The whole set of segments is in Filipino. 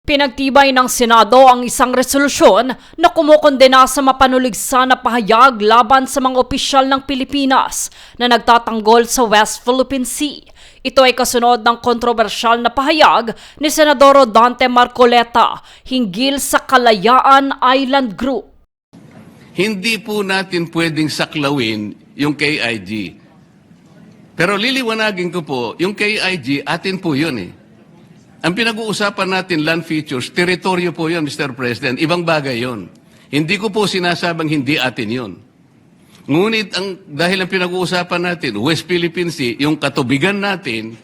Pinagtibay ng Senado ang isang resolusyon na kumukondena sa mapanuligsa na pahayag laban sa mga opisyal ng Pilipinas na nagtatanggol sa West Philippine Sea. Ito ay kasunod ng kontrobersyal na pahayag ni Senador Rodante Marcoleta hinggil sa Kalayaan Island Group. Hindi po natin pwedeng saklawin yung KIG. Pero liliwanagin ko po, yung KIG, atin po yun eh. Ang pinag-uusapan natin, land features, teritoryo po yun, Mr. President. Ibang bagay yun. Hindi ko po sinasabang hindi atin yun. Ngunit dahil ang pinag-uusapan natin, West Philippine Sea, yung katubigan natin,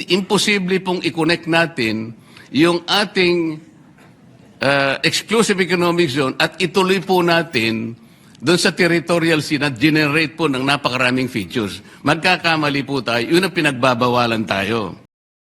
imposible pong i-connect natin yung ating exclusive economic zone at ituloy po natin doon sa territorial sea na generate po ng napakaraming features. Magkakamali po tayo, yun ang pinagbabawalan tayo.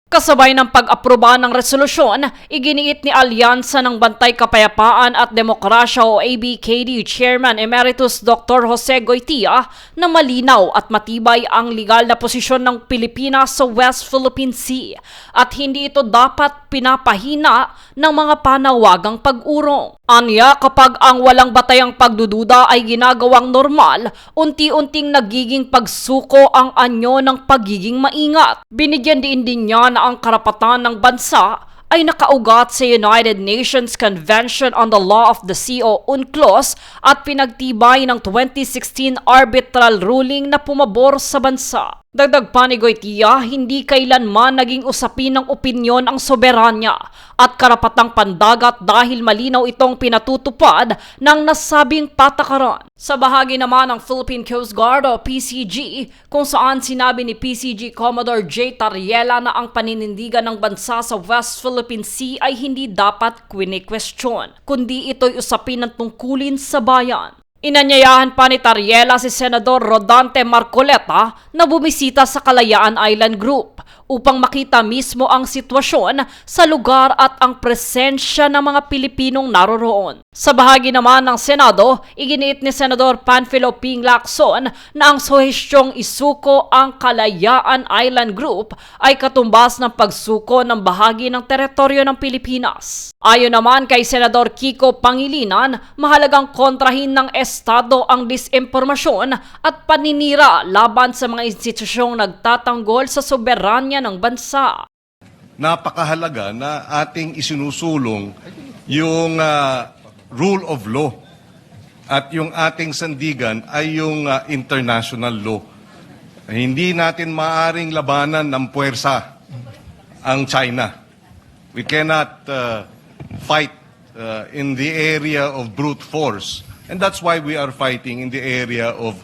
Kasabay ng pag-aproba ng resolusyon, iginiit ni Alyansa ng Bantay Kapayapaan at Demokrasya o ABKD Chairman Emeritus Dr. Jose Goytia na malinaw at matibay ang legal na posisyon ng Pilipinas sa West Philippine Sea at hindi ito dapat pinapahina ng mga panawagang pag-urong. Anya, kapag ang walang batayang pagdududa ay ginagawang normal, unti-unting nagiging pagsuko ang anyo ng pagiging maingat. Binigyan din niya na ang karapatan ng bansa ay nakaugat sa United Nations Convention on the Law of the Sea o UNCLOS at pinagtibay ng 2016 arbitral ruling na pumabor sa bansa. Dagdag pa ni Goytia, hindi kailanman naging usapin ng opinyon ang soberanya at karapatang pandagat dahil malinaw itong pinatutupad ng nasabing patakaran. Sa bahagi naman ng Philippine Coast Guard o PCG, kung saan sinabi ni PCG Commodore J. Tariela na ang paninindigan ng bansa sa West Philippine Sea ay hindi dapat kwini-question, kundi ito'y usapin ng tungkulin sa bayan. Inanyayahan pa ni Tariela si Senador Rodante Marcoleta na bumisita sa Kalayaan Island Group upang makita mismo ang sitwasyon sa lugar at ang presensya ng mga Pilipinong naroroon. Sa bahagi naman ng Senado, iginiit ni Senador Panfilo Ping Lacson na ang suhestyong isuko ang Kalayaan Island Group ay katumbas ng pagsuko ng bahagi ng teritoryo ng Pilipinas. Ayon naman kay Senador Kiko Pangilinan, mahalagang kontrahin ng Estado ang disinformasyon at paninira laban sa mga institusyong nagtatanggol sa soberanya ng bansa. Napakahalaga na ating isinusulong yung rule of law at yung ating sandigan ay yung international law. Hindi natin maaring labanan ng puwersa ang China. We cannot fight in the area of brute force. And that's why we are fighting in the area of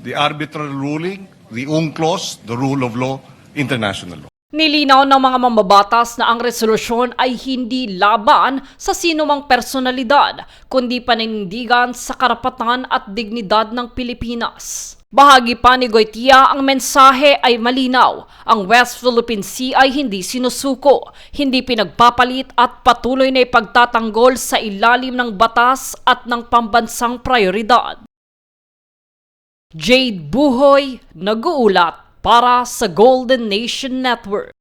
the arbitral ruling, the UNCLOS, the rule of law, international law. Nilinaw ng mga mambabatas na ang resolusyon ay hindi laban sa sinumang personalidad, kundi paninindigan sa karapatan at dignidad ng Pilipinas. Bahagi pa ni Goytia, ang mensahe ay malinaw. Ang West Philippine Sea ay hindi sinusuko, hindi pinagpapalit at patuloy na ipagtatanggol sa ilalim ng batas at ng pambansang prioridad. Jade Buhoy, nag-uulat para sa Golden Nation Network.